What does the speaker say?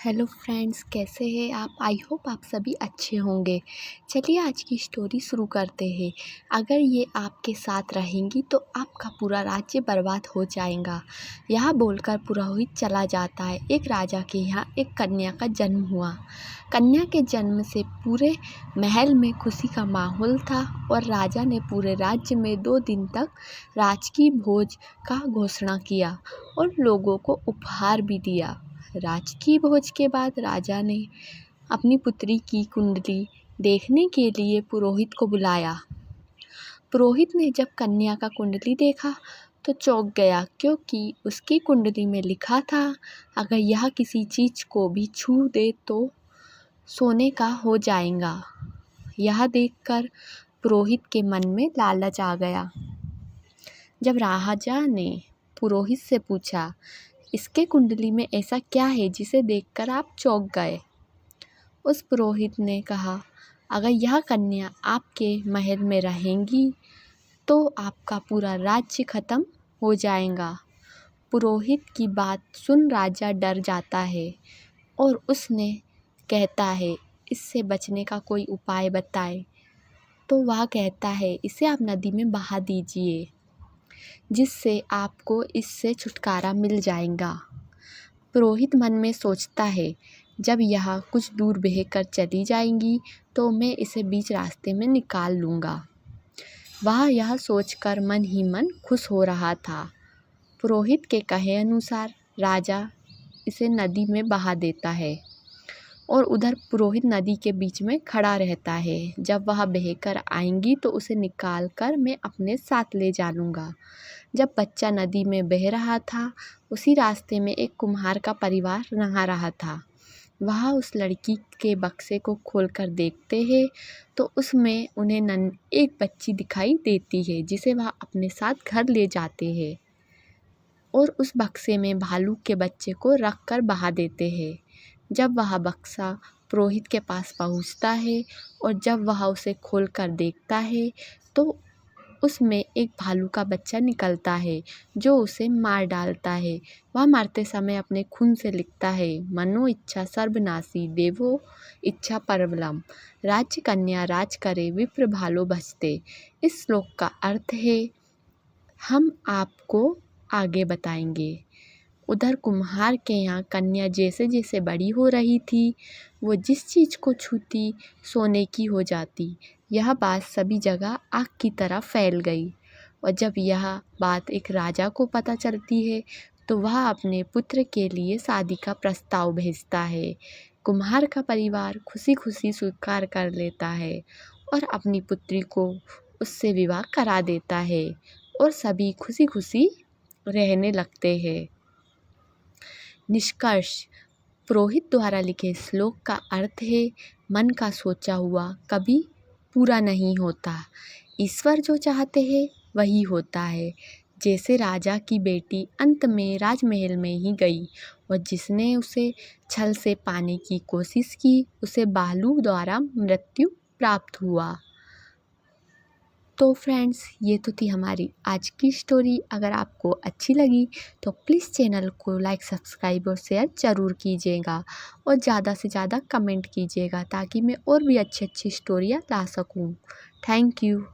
Hello friends, कैसे हैं आप? आई होप आप सभी अच्छे होंगे। चलिए आज की स्टोरी शुरू करते हैं। अगर ये आपके साथ रहेंगी तो आपका पूरा राज्य बर्बाद हो जाएगा। यह बोलकर पुरोहित चला जाता है। एक राजा के यहाँ एक कन्या का जन्म हुआ। कन्या के जन्म से पूरे महल में खुशी का माहौल था और राजा ने पूरे राज्य में 2 दिन तक राजकीय भोज का घोषणा किया और लोगों को उपहार भी दिया। राजकीय भोज के बाद राजा ने अपनी पुत्री की कुंडली देखने के लिए पुरोहित को बुलाया। पुरोहित ने जब कन्या का कुंडली देखा तो चौंक गया, क्योंकि उसकी कुंडली में लिखा था, अगर यह किसी चीज़ को भी छू दे तो सोने का हो जाएगा। यह देखकर पुरोहित के मन में लालच आ गया। जब राजा ने पुरोहित से पूछा, इसके कुंडली में ऐसा क्या है जिसे देखकर आप चौंक गए? उस पुरोहित ने कहा, अगर यह कन्या आपके महल में रहेंगी तो आपका पूरा राज्य खत्म हो जाएगा। पुरोहित की बात सुन राजा डर जाता है और उसने कहता है, इससे बचने का कोई उपाय बताए। तो वह कहता है, इसे आप नदी में बहा दीजिए, जिससे आपको इससे छुटकारा मिल जाएगा। पुरोहित मन में सोचता है, जब यह कुछ दूर बहकर चली जाएंगी तो मैं इसे बीच रास्ते में निकाल लूँगा। वह यह सोचकर मन ही मन खुश हो रहा था। पुरोहित के कहे अनुसार राजा इसे नदी में बहा देता है और उधर पुरोहित नदी के बीच में खड़ा रहता है। जब वह बहकर आएंगी तो उसे निकाल कर मैं अपने साथ ले जा लूँगा। जब बच्चा नदी में बह रहा था, उसी रास्ते में एक कुम्हार का परिवार नहा रहा था। वह उस लड़की के बक्से को खोलकर देखते हैं तो उसमें उन्हें एक बच्ची दिखाई देती है, जिसे वह अपने साथ घर ले जाते हैं और उस बक्से में भालू के बच्चे को रख कर बहा देते हैं। जब वह बक्सा पुरोहित के पास पहुंचता है और जब वह उसे खोलकर देखता है तो उसमें एक भालू का बच्चा निकलता है, जो उसे मार डालता है। वह मारते समय अपने खून से लिखता है, मनो इच्छा सर्वनाशी देवो इच्छा परबलम, राज्य कन्या राज करे विप्र भालो भजते। इस श्लोक का अर्थ है, हम आपको आगे बताएंगे। उधर कुम्हार के यहाँ कन्या जैसे जैसे बड़ी हो रही थी, वो जिस चीज़ को छूती सोने की हो जाती। यह बात सभी जगह आग की तरह फैल गई और जब यह बात एक राजा को पता चलती है तो वह अपने पुत्र के लिए शादी का प्रस्ताव भेजता है। कुम्हार का परिवार खुशी खुशी स्वीकार कर लेता है और अपनी पुत्री को उससे विवाह करा देता है और सभी खुशी खुशी रहने लगते हैं। निष्कर्ष, पुरोहित द्वारा लिखे श्लोक का अर्थ है, मन का सोचा हुआ कभी पूरा नहीं होता। ईश्वर जो चाहते हैं वही होता है। जैसे राजा की बेटी अंत में राजमहल में ही गई और जिसने उसे छल से पाने की कोशिश की, उसे भालू द्वारा मृत्यु प्राप्त हुआ। तो फ्रेंड्स, ये तो थी हमारी आज की स्टोरी। अगर आपको अच्छी लगी तो प्लीज़ चैनल को लाइक, सब्सक्राइब और शेयर ज़रूर कीजिएगा और ज़्यादा से ज़्यादा कमेंट कीजिएगा, ताकि मैं और भी अच्छी अच्छी स्टोरियाँ ला सकूँ। Thank you.